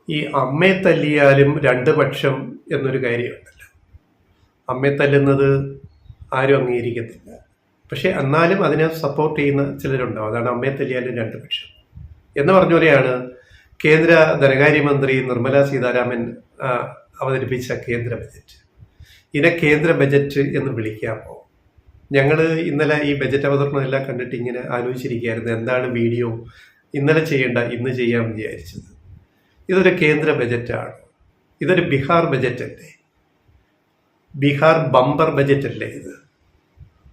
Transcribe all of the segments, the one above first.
ഈ അമ്മയെ തല്ലിയാലും രണ്ട് പക്ഷം എന്നൊരു കാര്യമുണ്ടല്ലോ. അമ്മയെ തല്ലുന്നത് ആരും അംഗീകരിക്കത്തില്ല. പക്ഷെ എന്നാലും അതിനെ സപ്പോർട്ട് ചെയ്യുന്ന ചിലരുണ്ടാവും. അതാണ് അമ്മയെ തല്ലിയാലും രണ്ട് പക്ഷം എന്ന് പറഞ്ഞ പോലെയാണ് കേന്ദ്ര ധനകാര്യമന്ത്രി നിർമ്മല സീതാരാമൻ അവതരിപ്പിച്ച കേന്ദ്ര ബജറ്റ്. ഇതിനെ കേന്ദ്ര ബജറ്റ് എന്ന് വിളിക്കാമോ? ഞങ്ങൾ ഇന്നലെ ഈ ബജറ്റ് അവതരണം എല്ലാം കണ്ടിട്ട് ഇങ്ങനെ ആലോചിച്ചിരിക്കുകയായിരുന്നു, എന്താണ് വീഡിയോ ഇന്നലെ ചെയ്യേണ്ട ഇന്ന് ചെയ്യാമെന്ന് വിചാരിച്ചത്. ഇതൊരു കേന്ദ്ര ബജറ്റാണ്. ഇതൊരു ബീഹാർ ബജറ്റ് അല്ലേ? ബീഹാർ ബമ്പർ ബജറ്റ് അല്ലേ ഇത്?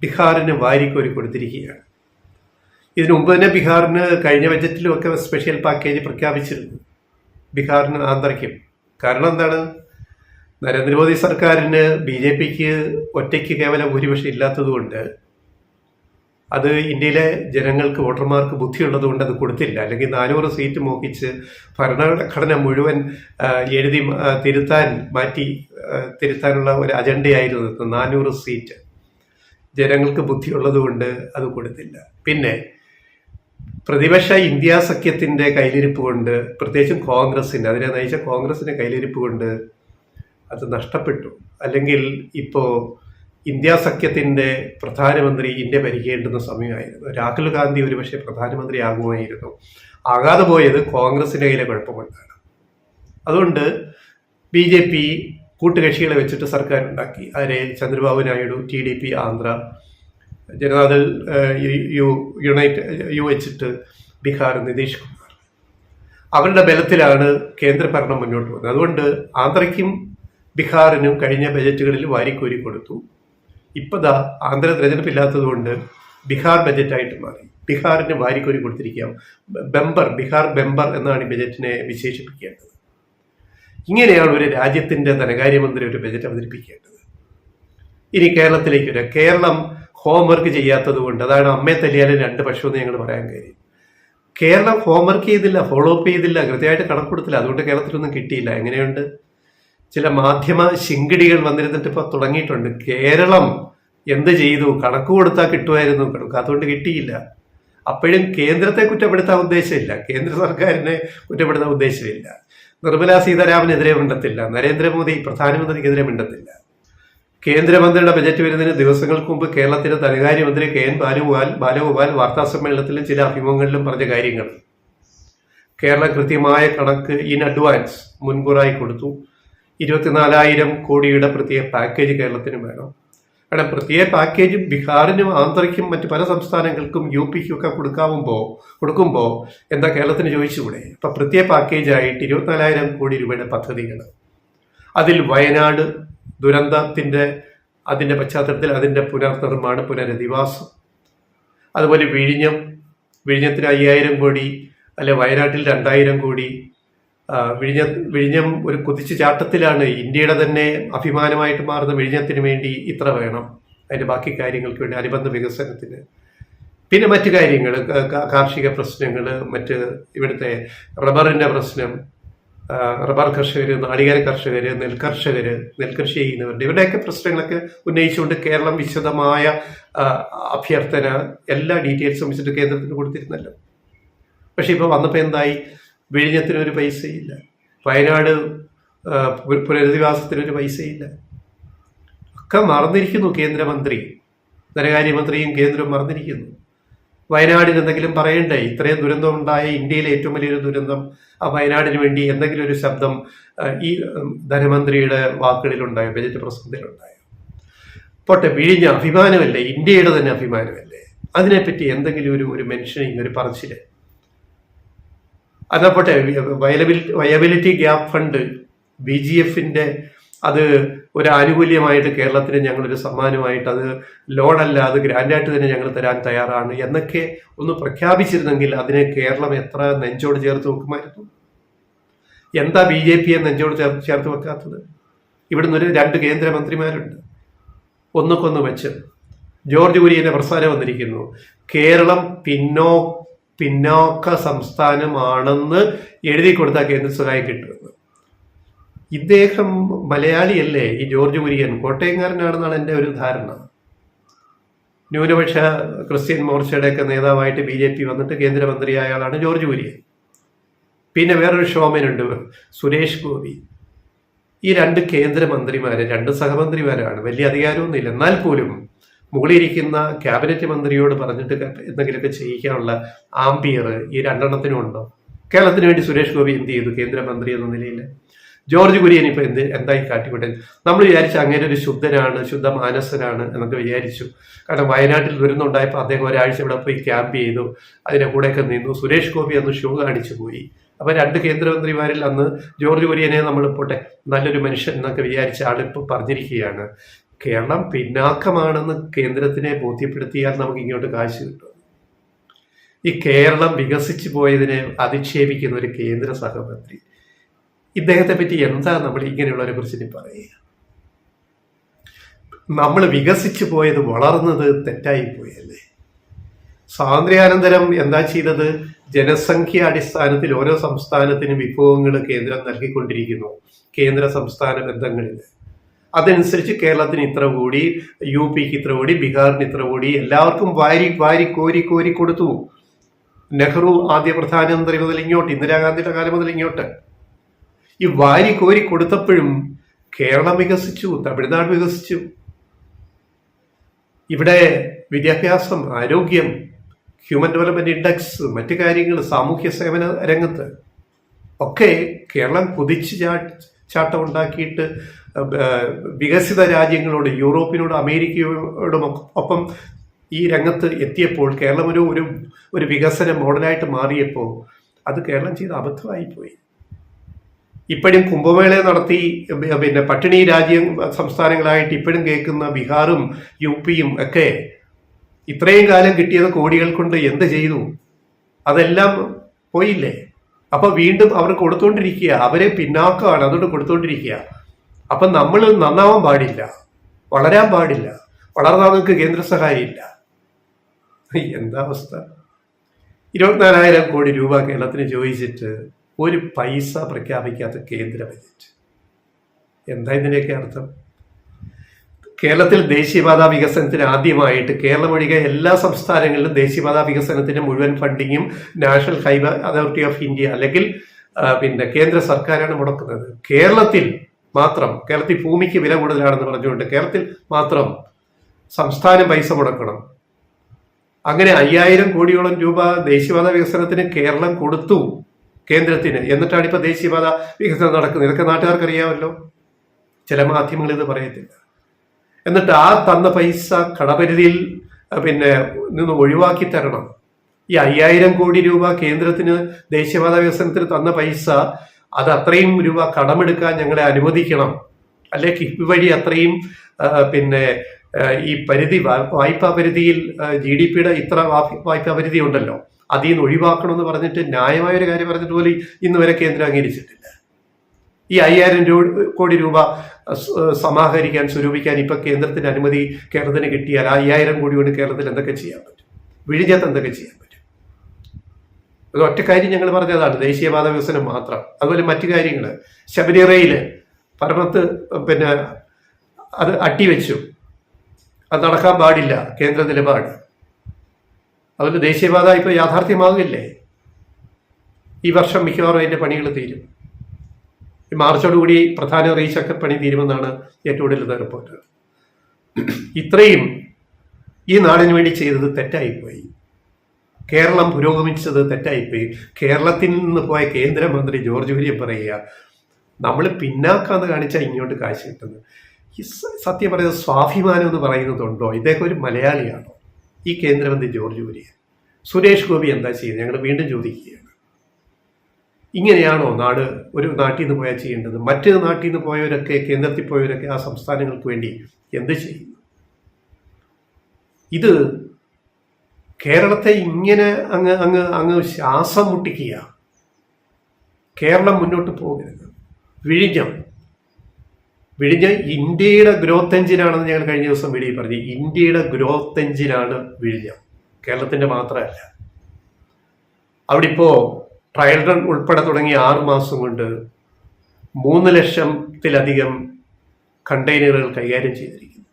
ബീഹാറിന് വാരിക്കോരി കൊടുത്തിരിക്കുകയാണ്. ഇതിനു മുമ്പ് തന്നെ ബീഹാറിന് കഴിഞ്ഞ ബജറ്റിലും ഒക്കെ സ്പെഷ്യൽ പാക്കേജ് പ്രഖ്യാപിച്ചിരുന്നു, ബീഹാറിന് ആന്ധ്രയ്ക്കും. കാരണം എന്താണ്? നരേന്ദ്രമോദി സർക്കാരിന് BJPക്ക് ഒറ്റയ്ക്ക് കേവല ഭൂരിപക്ഷം ഇല്ലാത്തതുകൊണ്ട്, അത് ഇന്ത്യയിലെ ജനങ്ങൾക്ക് വോട്ടർമാർക്ക് ബുദ്ധിയുള്ളത് കൊണ്ട് അത് കൊടുത്തില്ല. അല്ലെങ്കിൽ 400 സീറ്റ് മോഹിച്ച് ഭരണഘടന മുഴുവൻ എഴുതി തിരുത്താനുള്ള ഒരു അജണ്ടയായിരുന്നു 400 സീറ്റ്. ജനങ്ങൾക്ക് ബുദ്ധിയുള്ളത് കൊണ്ട് അത് കൊടുത്തില്ല. പിന്നെ പ്രതിപക്ഷ ഇന്ത്യ സഖ്യത്തിൻ്റെ കയ്യിലിരിപ്പ് കൊണ്ട്, പ്രത്യേകിച്ചും കോൺഗ്രസിന്, അതിനെ നയിച്ച കോൺഗ്രസിൻ്റെ കയ്യിലിരിപ്പ് കൊണ്ട് അത് നഷ്ടപ്പെട്ടു. അല്ലെങ്കിൽ ഇപ്പോൾ ഇന്ത്യ സഖ്യത്തിൻ്റെ പ്രധാനമന്ത്രി ഇന്ത്യ ഭരിക്കേണ്ടുന്ന സമയമായിരുന്നു. രാഹുൽ ഗാന്ധി ഒരുപക്ഷെ പ്രധാനമന്ത്രി ആകുമായിരുന്നു. ആകാതെ പോയത് കോൺഗ്രസിൻ്റെ കയ്യിലെ കുഴപ്പമുണ്ടാണ്. അതുകൊണ്ട് BJP കൂട്ടുകക്ഷികളെ വെച്ചിട്ട് സർക്കാർ ഉണ്ടാക്കി. അതിനെ ചന്ദ്രബാബു നായിഡു, TDP ആന്ധ്ര, ജനതാദൾ യു വെച്ചിട്ട് ബീഹാർ നിതീഷ് കുമാർ. അവരുടെ ബലത്തിലാണ് കേന്ദ്രഭരണം മുന്നോട്ട് പോകുന്നത്. അതുകൊണ്ട് ആന്ധ്രയ്ക്കും ബീഹാറിനും കഴിഞ്ഞ ബജറ്റുകളിൽ വാരിക്കോരി കൊടുത്തു. ഇപ്പോൾ ആന്ധ്ര തിരഞ്ഞെടുപ്പില്ലാത്തത് കൊണ്ട് ബീഹാർ ബജറ്റായിട്ട് മാറി. ബീഹാറിന് വാരിക്കോരി കൊടുത്തിരിക്കാം. ബീഹാർ ബെമ്പർ എന്നാണ് ഈ ബജറ്റിനെ വിശേഷിപ്പിക്കേണ്ടത്. ഇങ്ങനെയാണ് ഒരു രാജ്യത്തിൻ്റെ ധനകാര്യമന്ത്രി ഒരു ബജറ്റ് അവതരിപ്പിക്കേണ്ടത്. ഇനി കേരളത്തിലേക്ക് വരാം. കേരളം ഹോംവർക്ക് ചെയ്യാത്തത് കൊണ്ട്, അതാണ് അമ്മയെ തല്ലിയാലും രണ്ട് പക്ഷമെന്ന് ഞങ്ങൾ പറയാൻ കാര്യം. കേരളം ഹോംവർക്ക് ചെയ്തില്ല, ഫോളോ അപ്പ് ചെയ്തില്ല, കൃത്യമായിട്ട് കണക്ക് കൊടുത്തില്ല. അതുകൊണ്ട് കേരളത്തിലൊന്നും കിട്ടിയില്ല. എങ്ങനെയുണ്ട്? ചില മാധ്യമ ശിങ്കിടികൾ വന്നിരുന്നിട്ട് ഇപ്പോൾ തുടങ്ങിയിട്ടുണ്ട്, കേരളം എന്ത് ചെയ്തു, കണക്ക് കൊടുത്താൽ കിട്ടുമായിരുന്നു, അതുകൊണ്ട് കിട്ടിയില്ല. അപ്പോഴും കേന്ദ്രത്തെ കുറ്റപ്പെടുത്താൻ ഉദ്ദേശമില്ല, കേന്ദ്ര സർക്കാരിനെ കുറ്റപ്പെടുത്താൻ ഉദ്ദേശമില്ല. നിർമ്മല സീതാരാമനെതിരെ മിണ്ടത്തില്ല, നരേന്ദ്രമോദി പ്രധാനമന്ത്രിക്കെതിരെ മിണ്ടത്തില്ല. കേന്ദ്രമന്ത്രിയുടെ ബജറ്റ് വരുന്നതിന് ദിവസങ്ങൾക്ക് മുമ്പ് കേരളത്തിലെ ധനകാര്യമന്ത്രി KN ബാലഗോപാൽ വാർത്താസമ്മേളനത്തിലും ചില അഭിമുഖങ്ങളിലും പറഞ്ഞ കാര്യങ്ങൾ, കേരളം കൃത്യമായ കണക്ക് ഇൻ അഡ്വാൻസ് മുൻകൂറായി കൊടുത്തു. 24,000 കോടിയുടെ പ്രത്യേക പാക്കേജ് കേരളത്തിന് വേണം. കാരണം പ്രത്യേക പാക്കേജ് ബീഹാറിനും ആന്ധ്രയ്ക്കും മറ്റ് പല സംസ്ഥാനങ്ങൾക്കും UPക്കും ഒക്കെ കൊടുക്കുമ്പോൾ എന്താ കേരളത്തിന് ചോദിച്ചുകൂടെ? അപ്പം പ്രത്യേക പാക്കേജായിട്ട് 24,000 കോടി രൂപയുടെ പദ്ധതികൾ. അതിൽ വയനാട് അതിൻ്റെ പശ്ചാത്തലത്തിൽ അതിൻ്റെ പുനർനിർമ്മാണം, പുനരധിവാസം, അതുപോലെ വിഴിഞ്ഞത്തിന് 5,000 കോടി, അല്ലെ വയനാട്ടിൽ 2,000 കോടി. വിഴിഞ്ഞം ഒരു കുതിച്ചു ചാട്ടത്തിലാണ്. ഇന്ത്യയുടെ തന്നെ അഭിമാനമായിട്ട് മാറുന്ന വിഴിഞ്ഞത്തിന് വേണ്ടി ഇത്ര വേണം, അതിൻ്റെ ബാക്കി കാര്യങ്ങൾക്ക് വേണ്ടി, അനുബന്ധ വികസനത്തിന്. പിന്നെ മറ്റു കാര്യങ്ങൾ, കാർഷിക പ്രശ്നങ്ങൾ, മറ്റ് ഇവിടുത്തെ റബ്ബറിൻ്റെ പ്രശ്നം, റബ്ബർ കർഷകർ, നാളികേര കർഷകർ, നെൽകൃഷി ചെയ്യുന്നവരുടെ, ഇവരുടെയൊക്കെ പ്രശ്നങ്ങളൊക്കെ ഉന്നയിച്ചുകൊണ്ട് കേരളം വിശദമായ അഭ്യർത്ഥന, എല്ലാ ഡീറ്റെയിൽസും വെച്ചിട്ട് കേന്ദ്രത്തിന് കൊടുത്തിരുന്നല്ലോ. പക്ഷെ ഇപ്പോൾ വന്നപ്പോൾ എന്തായി? വിഴിഞ്ഞത്തിനൊരു പൈസയില്ല, വയനാട് പുനരധിവാസത്തിനൊരു പൈസയില്ല. ഒക്കെ മറന്നിരിക്കുന്നു കേന്ദ്രമന്ത്രി, ധനകാര്യമന്ത്രിയും കേന്ദ്രവും മറന്നിരിക്കുന്നു. വയനാടിന് എന്തെങ്കിലും പറയണ്ടേ? ഇത്രയും ദുരന്തം ഉണ്ടായ ഇന്ത്യയിലെ ഏറ്റവും വലിയൊരു ദുരന്തം, ആ വയനാടിന് വേണ്ടി എന്തെങ്കിലും ഒരു ശബ്ദം ഈ ധനമന്ത്രിയുടെ വാക്കുകളിലുണ്ടായോ, ബജറ്റ് പ്രസംഗത്തിലുണ്ടായോ? പോട്ടെ, വിഴിഞ്ഞ അഭിമാനമല്ലേ, ഇന്ത്യയുടെ തന്നെ അഭിമാനമല്ലേ? അതിനെപ്പറ്റി എന്തെങ്കിലും ഒരു മെൻഷനിങ്, ഒരു പറച്ചില്. അതാ പോട്ടെ, വയബിലിറ്റി ഗ്യാപ്പ് ഫണ്ട് BGFന്റെ അത് ഒരു ആനുകൂല്യമായിട്ട് കേരളത്തിന് ഞങ്ങളൊരു സമ്മാനമായിട്ട്, അത് ലോണല്ല, അത് ഗ്രാൻഡായിട്ട് തന്നെ ഞങ്ങൾ തരാൻ തയ്യാറാണ് എന്നൊക്കെ ഒന്ന് പ്രഖ്യാപിച്ചിരുന്നെങ്കിൽ അതിനെ കേരളം എത്ര നെഞ്ചോട് ചേർത്ത് വെക്കുമായിരുന്നു. എന്താ BJPയെ നെഞ്ചോട് ചേർത്ത് വെക്കാത്തത്? ഇവിടുന്ന് ഒരു 2 കേന്ദ്രമന്ത്രിമാരുണ്ട്, ഒന്നുക്കൊന്ന് വെച്ച്. ജോർജ് കുര്യന്റെ പ്രസ്ഥാനം വന്നിരിക്കുന്നു, കേരളം പിന്നോക്ക സംസ്ഥാനമാണെന്ന് എഴുതി കൊടുത്താൽ കേന്ദ്ര സഹായം കിട്ടുമെന്ന്. ഇദ്ദേഹം മലയാളിയല്ലേ? ഈ ജോർജ് കുര്യൻ കോട്ടയംകാരനാണെന്നാണ് എൻ്റെ ഒരു ധാരണ. ന്യൂനപക്ഷ ക്രിസ്ത്യൻ മോർച്ചയുടെയൊക്കെ നേതാവായിട്ട് BJP വന്നിട്ട് കേന്ദ്രമന്ത്രിയായ ആളാണ് ജോർജ് കുര്യൻ. പിന്നെ വേറൊരു ഷോമനുണ്ട്, സുരേഷ് ഗോപി. ഈ രണ്ട് കേന്ദ്രമന്ത്രിമാര്, രണ്ട് സഹമന്ത്രിമാരാണ്, വലിയ അധികാരമൊന്നുമില്ല. എന്നാൽ പോലും മുകളിലിരിക്കുന്ന ക്യാബിനറ്റ് മന്ത്രിയോട് പറഞ്ഞിട്ട് എന്തെങ്കിലുമൊക്കെ ചെയ്യിക്കാനുള്ള ആംബിയർ ഈ രണ്ടെണ്ണത്തിനും ഉണ്ടോ? കേരളത്തിന് വേണ്ടി സുരേഷ് ഗോപി എന്ത് ചെയ്തു കേന്ദ്രമന്ത്രി എന്ന നിലയിൽ? ജോർജ് കുര്യൻ ഇപ്പൊ എന്തായി കാട്ടിവിട്ടെ? നമ്മൾ വിചാരിച്ചു അങ്ങനെ ഒരു ശുദ്ധനാണ്, ശുദ്ധമാനസനാണ് എന്നൊക്കെ വിചാരിച്ചു. കാരണം വയനാട്ടിൽ ദുരന്തമുണ്ടായപ്പോൾ അദ്ദേഹം ഒരാഴ്ച ഇവിടെ പോയി ക്യാമ്പ് ചെയ്തു, അതിന്റെ കൂടെയൊക്കെ നിന്നു. സുരേഷ് ഗോപി അന്ന് ഷോ കാണിച്ചു പോയി. അപ്പൊ രണ്ട് കേന്ദ്രമന്ത്രിമാരിൽ അന്ന് ജോർജ് കുര്യനെ നമ്മൾ പോട്ടെ നല്ലൊരു മനുഷ്യൻ എന്നൊക്കെ വിചാരിച്ച ആളിപ്പോൾ പറഞ്ഞിരിക്കുകയാണ് കേരളം പിന്നാക്കമാണെന്ന് കേന്ദ്രത്തിനെ ബോധ്യപ്പെടുത്തിയാൽ നമുക്ക് ഇങ്ങോട്ട് കാശ് കിട്ടും. ഈ കേരളം വികസിച്ചു പോയതിനെ അധിക്ഷേപിക്കുന്ന ഒരു കേന്ദ്ര സഹമന്ത്രി, ഇദ്ദേഹത്തെ പറ്റി എന്താ നമ്മൾ ഇങ്ങനെയുള്ളവരെ കുറിച്ച് പറയുക? നമ്മൾ വികസിച്ചു പോയത്, വളർന്നത് തെറ്റായി പോയല്ലേ? സ്വാതന്ത്ര്യാനന്തരം എന്താ ചെയ്തത്? ജനസംഖ്യ അടിസ്ഥാനത്തിൽ ഓരോ സംസ്ഥാനത്തിനും വിഭവങ്ങൾ കേന്ദ്രം നൽകിക്കൊണ്ടിരിക്കുന്നു, കേന്ദ്ര സംസ്ഥാന ബന്ധങ്ങളിൽ. അതനുസരിച്ച് കേരളത്തിന് ഇത്ര കൂടി, യു പിക്ക് ഇത്ര കൂടി, ബീഹാറിന് ഇത്ര കൂടി, എല്ലാവർക്കും വാരി വാരി കോരി കോരി കൊടുത്തു. നെഹ്റു ആദ്യ പ്രധാനമന്ത്രി മുതൽ ഇങ്ങോട്ട്, ഇന്ദിരാഗാന്ധിയുടെ കാലം മുതൽ ഇങ്ങോട്ട് ഈ വാരി കോരി കൊടുത്തപ്പോഴും കേരളം വികസിച്ചു, തമിഴ്നാട് വികസിച്ചു. ഇവിടെ വിദ്യാഭ്യാസം, ആരോഗ്യം, ഹ്യൂമൻ ഡെവലപ്മെന്റ് ഇൻഡെക്സ്, മറ്റു കാര്യങ്ങൾ, സാമൂഹ്യ സേവന രംഗത്ത് ഒക്കെ കേരളം കുതിച്ചു ചാട്ടം ഉണ്ടാക്കിയിട്ട് വികസിത രാജ്യങ്ങളോട്, യൂറോപ്പിനോട്, അമേരിക്കയോടും ഒപ്പം ഈ രംഗത്ത് എത്തിയപ്പോൾ കേരളം ഒരു വികസന മോഡലായിട്ട് മാറിയപ്പോൾ അത് കേരളം ചെയ്ത അബദ്ധമായിപ്പോയി. ഇപ്പോഴും കുംഭമേള നടത്തി പിന്നെ പട്ടിണി സംസ്ഥാനങ്ങളായിട്ട് ഇപ്പോഴും കേൾക്കുന്ന ബീഹാറും യു പിയും ഒക്കെ ഇത്രയും കാലം കിട്ടിയത് കോടികൾ കൊണ്ട് എന്ത് ചെയ്തു? അതെല്ലാം പോയില്ലേ? അപ്പൊ വീണ്ടും അവർ കൊടുത്തോണ്ടിരിക്കുക, അവരെ പിന്നാക്കമാണ്, അതുകൊണ്ട് കൊടുത്തോണ്ടിരിക്കുക. അപ്പൊ നമ്മൾ നന്നാവാൻ പാടില്ല, വളരാൻ പാടില്ല. വളർന്നാൽ നിങ്ങൾക്ക് കേന്ദ്ര സഹായം ഇല്ല. എന്താ അവസ്ഥ? 24,000 കോടി രൂപ കേരളത്തിന് ചോദിച്ചിട്ട് ഒരു പൈസ പ്രഖ്യാപിക്കാത്ത കേന്ദ്ര ബജറ്റ്. എന്താ ഇതിൻ്റെയൊക്കെ അർത്ഥം? കേരളത്തിൽ ദേശീയപാത വികസനത്തിന് ആദ്യമായിട്ട് കേരളം ഒഴികെ എല്ലാ സംസ്ഥാനങ്ങളിലും ദേശീയപാത വികസനത്തിന്റെ മുഴുവൻ ഫണ്ടിങ്ങും national highway authority of India അല്ലെങ്കിൽ പിന്നെ കേന്ദ്ര സർക്കാരാണ് മുടക്കുന്നത്. കേരളത്തിൽ മാത്രം, കേരളത്തിൽ ഭൂമിക്ക് വില കൂടുതലാണെന്ന് പറഞ്ഞുകൊണ്ട് കേരളത്തിൽ മാത്രം സംസ്ഥാനം പൈസ മുടക്കണം. അങ്ങനെ 5,000 കോടിയോളം രൂപ ദേശീയപാത വികസനത്തിന് കേരളം കൊടുത്തു കേന്ദ്രത്തിന്. എന്നിട്ടാണ് ഇപ്പൊ ദേശീയപാത വികസനം നടക്കുന്നത്. ഇതൊക്കെ നാട്ടുകാർക്ക് അറിയാമല്ലോ, ചില മാധ്യമങ്ങൾ ഇത് പറയത്തില്ല. എന്നിട്ട് ആ തന്ന പൈസ കടപരിധിയിൽ നിന്ന് ഒഴിവാക്കി തരണം. ഈ 5,000 കോടി രൂപ കേന്ദ്രത്തിന് ദേശീയപാത വികസനത്തിന് തന്ന പൈസ, അത് അത്രയും രൂപ കടമെടുക്കാൻ ഞങ്ങളെ അനുവദിക്കണം. അല്ലെ കിഫ്ബി വഴി അത്രയും ഈ പരിധി, വായ്പാ പരിധിയിൽ GDP-യുടെ ഇത്ര വായ്പാ പരിധി ഉണ്ടല്ലോ, അതിൽ നിന്ന് ഒഴിവാക്കണമെന്ന് പറഞ്ഞിട്ട് ന്യായമായൊരു കാര്യം പറഞ്ഞിട്ട് പോലും ഇന്ന് വരെ കേന്ദ്രം അംഗീകരിച്ചിട്ടില്ല. ഈ 5,000 കോടി രൂപ സമാഹരിക്കാൻ, സ്വരൂപിക്കാൻ ഇപ്പൊ കേന്ദ്രത്തിന്റെ അനുമതി കേരളത്തിന് കിട്ടിയാൽ 5,000 കോടി കൊണ്ട് കേരളത്തിൽ എന്തൊക്കെ ചെയ്യാൻ പറ്റും? വിഴിഞ്ഞത്ത് എന്തൊക്കെ ചെയ്യാൻ പറ്റും? അത് ഒറ്റ കാര്യം ഞങ്ങൾ പറഞ്ഞതാണ്, ദേശീയപാത വികസനം മാത്രം. അതുപോലെ മറ്റു കാര്യങ്ങൾ, ശബരിമലയില് പരമത്ത് അത് അട്ടിവെച്ചു, അത് നടക്കാൻ പാടില്ല, കേന്ദ്ര നിലപാട്. അതുകൊണ്ട് ദേശീയപാത ഇപ്പൊ യാഥാർത്ഥ്യമാകില്ലേ? ഈ വർഷം മിക്കവാറും അതിന്റെ പണികൾ തീരും. ഈ മാർച്ചോടുകൂടി പ്രധാന റീച്ചൊക്കെ പണി തീരുമെന്നാണ് ഏറ്റവും കൂടുതൽ റിപ്പോർട്ട്. ഇത്രയും ഈ നാടിന് വേണ്ടി ചെയ്തത് തെറ്റായിപ്പോയി. കേരളം പുരോഗമിച്ചത് തെറ്റായിപ്പോയി. കേരളത്തിൽ നിന്ന് പോയ കേന്ദ്രമന്ത്രി ജോർജ് കുര്യൻ പറയുക, നമ്മൾ പിന്നാക്കാന്ന് കാണിച്ചാൽ ഇങ്ങോട്ട് കാശ് കിട്ടുന്നത്. ഈ സത്യം പറയുന്നത് സ്വാഭിമാനം എന്ന് പറയുന്നതുണ്ടോ? ഇദ്ദേഹം ഒരു മലയാളിയാണോ ഈ കേന്ദ്രമന്ത്രി ജോർജ് കുര്യൻ? സുരേഷ് ഗോപി എന്താ ചെയ്യുന്നത്? ഞങ്ങൾ വീണ്ടും ചോദിക്കുകയാണ്. ഇങ്ങനെയാണോ ഒരു നാട്ടിൽ നിന്ന് പോയാൽ ചെയ്യേണ്ടത്? മറ്റ് നാട്ടിൽ നിന്ന് പോയവരൊക്കെ, കേന്ദ്രത്തിൽ പോയവരൊക്കെ ആ സംസ്ഥാനങ്ങൾക്ക് വേണ്ടി എന്ത് ചെയ്യുന്നു? ഇത് കേരളത്തെ ഇങ്ങനെ അങ്ങ് ശ്വാസം മുട്ടിക്കുക. കേരളം മുന്നോട്ട് പോകരുത്. വിഴിഞ്ഞ ഇന്ത്യയുടെ ഗ്രോത്ത് എഞ്ചിനാണെന്ന് ഞങ്ങൾ കഴിഞ്ഞ ദിവസം വീഡിയോയിൽ പറഞ്ഞു. ഇന്ത്യയുടെ ഗ്രോത്ത് എഞ്ചിനാണ് വിഴിഞ്ഞം, കേരളത്തിന്റെ മാത്രമല്ല. അവിടെ ഇപ്പോ ട്രയൽ റൺ ഉൾപ്പെടെ തുടങ്ങി 6 മാസം കൊണ്ട് 3 ലക്ഷത്തിലധികം കണ്ടെയ്നറുകൾ കൈകാര്യം ചെയ്തിരിക്കുന്നു.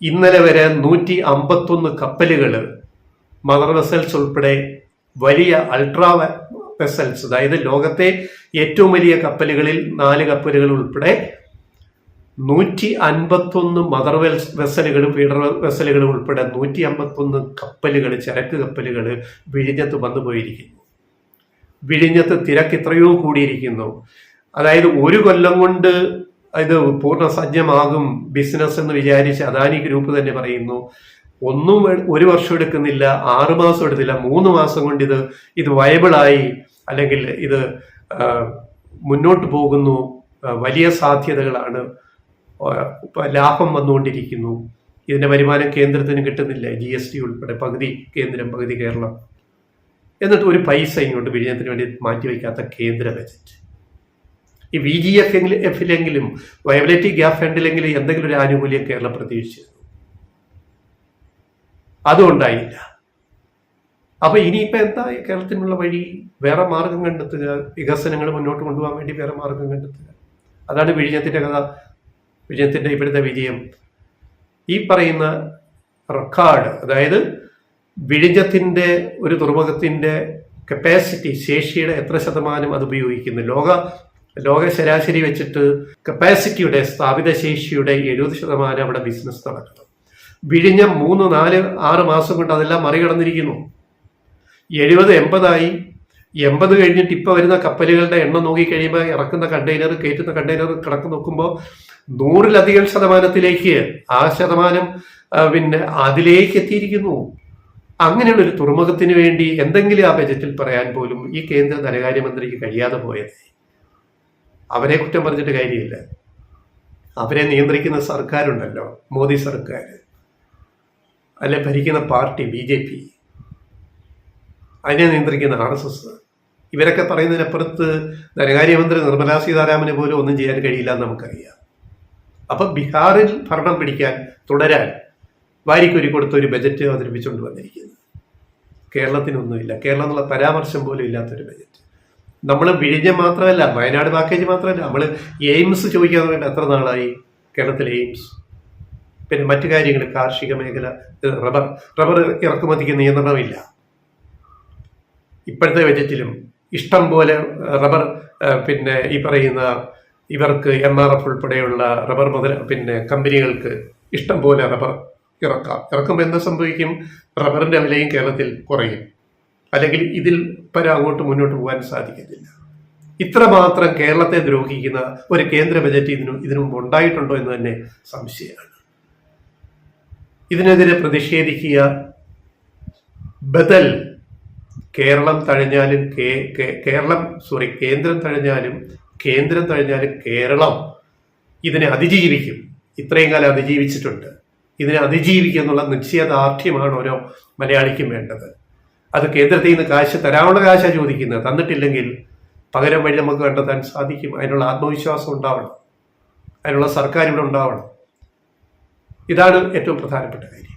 ഇന്നലെ വരെ 151 കപ്പലുകൾ, മദർ വെസൽസ് ഉൾപ്പെടെ വലിയ വെസൽസ്, അതായത് ലോകത്തെ ഏറ്റവും വലിയ കപ്പലുകളിൽ 4 കപ്പലുകൾ ഉൾപ്പെടെ 151 മദർ വെസലുകളും ഫീഡർ വെസലുകളും ഉൾപ്പെടെ 151 കപ്പലുകൾ, ചരക്ക് കപ്പലുകൾ വിഴിഞ്ഞത്ത് വന്നു പോയിരിക്കുന്നു. വിഴിഞ്ഞത്ത് തിരക്ക് എത്രയോ കൂടിയിരിക്കുന്നു. അതായത് 1 കൊല്ലം കൊണ്ട് ഇത് പൂർണ്ണസജ്ജമാകും ബിസിനസ് എന്ന് വിചാരിച്ച് അദാനി ഗ്രൂപ്പ് തന്നെ പറയുന്നു. 1 വർഷം എടുക്കുന്നില്ല, 6 മാസം എടുത്തില്ല, 3 മാസം കൊണ്ട് ഇത് വയബിളായി, അല്ലെങ്കിൽ ഇത് മുന്നോട്ട് പോകുന്നു, വലിയ സാധ്യതകളാണ്, ലാഭം വന്നുകൊണ്ടിരിക്കുന്നു. ഇതിന്റെ വരുമാനം കേന്ദ്രത്തിന് കിട്ടുന്നില്ല, GST ഉൾപ്പെടെ പകുതി കേന്ദ്രം പകുതി കേരളം. എന്നിട്ട് ഒരു പൈസ ഇങ്ങോട്ട് വിഴിഞ്ഞത്തിന് വേണ്ടി മാറ്റിവെക്കാത്ത കേന്ദ്ര ബജറ്റ്. ഈ VGF-ലെങ്കിലും വയബിലിറ്റി ഗ്യാപ് ഫണ്ടിലെങ്കിലും എന്തെങ്കിലും ഒരു ആനുകൂല്യം കേരളം പ്രതീക്ഷിച്ചിരുന്നു, അതുകൊണ്ടായില്ല. അപ്പൊ ഇനിയിപ്പോ എന്താ കേരളത്തിനുള്ള വഴി? വേറെ മാർഗം കണ്ടെത്തുക, വികസനങ്ങൾ മുന്നോട്ട് കൊണ്ടുപോകാൻ വേണ്ടി വേറെ മാർഗം കണ്ടെത്തുക. അതാണ് വിഴിഞ്ഞത്തിന്റെ കഥ, വിഴിഞ്ഞത്തിന്റെ ഇപ്പോഴത്തെ വിജയം. ഈ പറയുന്ന റെക്കോർഡ്, അതായത് വിഴിഞ്ഞത്തിന്റെ ഒരു തുറമുഖത്തിന്റെ കപ്പാസിറ്റി, ശേഷിയുടെ എത്ര ശതമാനം അത് ഉപയോഗിക്കുന്നു? ലോക ശരാശരി വെച്ചിട്ട് കപ്പാസിറ്റിയുടെ, സ്ഥാപിത ശേഷിയുടെ 70% അവിടെ ബിസിനസ് നടക്കണം. വിഴിഞ്ഞം 3, 4, 6 മാസം കൊണ്ട് അതെല്ലാം മറികടന്നിരിക്കുന്നു. 70-80 ആയി. 80 കഴിഞ്ഞിട്ട് ഇപ്പൊ വരുന്ന കപ്പലുകളുടെ എണ്ണം നോക്കിക്കഴിയുമ്പോൾ ഇറക്കുന്ന കണ്ടെയ്നർ, കയറ്റുന്ന കണ്ടെയ്നർ കണക്ക് നോക്കുമ്പോൾ 100-ലധികം ശതമാനത്തിലേക്ക് ആ ശതമാനം പിന്നെ അതിലേക്ക് എത്തിയിരിക്കുന്നു. അങ്ങനെയുള്ള ഒരു തുറമുഖത്തിന് വേണ്ടി എന്തെങ്കിലും ആ ബജറ്റിൽ പറയാൻ പോലും ഈ കേന്ദ്ര ധനകാര്യമന്ത്രിക്ക് കഴിയാതെ പോയത്. അവരെ കുറ്റം പറഞ്ഞിട്ട് കാര്യമില്ല. അവരെ നിയന്ത്രിക്കുന്ന സർക്കാരുണ്ടല്ലോ, മോദി സർക്കാർ, അല്ലെ ഭരിക്കുന്ന പാർട്ടി BJP, അതിനെ നിയന്ത്രിക്കുന്ന RSS, ഇവരൊക്കെ പറയുന്നതിനപ്പുറത്ത് ധനകാര്യമന്ത്രി നിർമ്മലാ സീതാരാമന് പോലും ഒന്നും ചെയ്യാൻ കഴിയില്ല എന്ന് നമുക്കറിയാം. അപ്പൊ ബീഹാറിൽ ഭരണം പിടിക്കാൻ, തുടരാൻ വാരിക്കൊരു കൊടുത്ത ഒരു ബജറ്റ് അവതരിപ്പിച്ചുകൊണ്ട് വന്നിരിക്കുന്നു. കേരളത്തിനൊന്നുമില്ല, കേരളം എന്നുള്ള പരാമർശം പോലും ഇല്ലാത്തൊരു ബജറ്റ്. നമ്മൾ വിഴിഞ്ഞം മാത്രമല്ല, വയനാട് പാക്കേജ് മാത്രമല്ല, നമ്മൾ എയിംസ് ചോദിക്കാൻ വേണ്ടി എത്ര നാളായി? കേരളത്തിലെ എയിംസ്, പിന്നെ മറ്റു കാര്യങ്ങൾ, കാർഷിക മേഖല, റബ്ബർ ഇറക്കുമതിക്ക് നിയന്ത്രണമില്ല. ഇപ്പോഴത്തെ ബജറ്റിലും ഇഷ്ടം പോലെ റബ്ബർ, പിന്നെ ഈ പറയുന്ന ഇവർക്ക് MRF ഉൾപ്പെടെയുള്ള റബ്ബർ കമ്പനികൾക്ക് ഇഷ്ടം പോലെ റബ്ബർ ഇറക്കുമ്പോൾ എന്താ സംഭവിക്കും? റബ്ബറിന്റെ വിലയും കേരളത്തിൽ കുറയും, അല്ലെങ്കിൽ ഇതിൽ അങ്ങോട്ട് മുന്നോട്ട് പോകാൻ സാധിക്കത്തില്ല. ഇത്രമാത്രം കേരളത്തെ ദ്രോഹിക്കുന്ന ഒരു കേന്ദ്ര ബജറ്റ് ഇതിനു മുമ്പ് ഉണ്ടായിട്ടുണ്ടോ എന്ന് തന്നെ സംശയമാണ്. ഇതിനെതിരെ പ്രതിഷേധിക്കുക. ബദൽ കേരളം തഴഞ്ഞാലും കേന്ദ്രം തഴഞ്ഞാലും കേരളം ഇതിനെ അതിജീവിക്കും. ഇത്രയും കാലം അതിജീവിച്ചിട്ടുണ്ട്. ഇതിനെ അതിജീവിക്കുക എന്നുള്ള നിശ്ചയദാർഢ്യമാണ് ഓരോ മലയാളിക്കും വേണ്ടത്. അത് കേന്ദ്രത്തിൽ നിന്ന് കാശ് തരാനുള്ള കാശാണ് ചോദിക്കുന്നത്. തന്നിട്ടില്ലെങ്കിൽ പകരം വഴി നമുക്ക് കണ്ടെത്താൻ സാധിക്കും. അതിനുള്ള ആത്മവിശ്വാസം ഉണ്ടാവണം, അതിനുള്ള സർക്കാർ ഇവിടെ ഉണ്ടാവണം. ഇതാണ് ഏറ്റവും പ്രധാനപ്പെട്ട കാര്യം.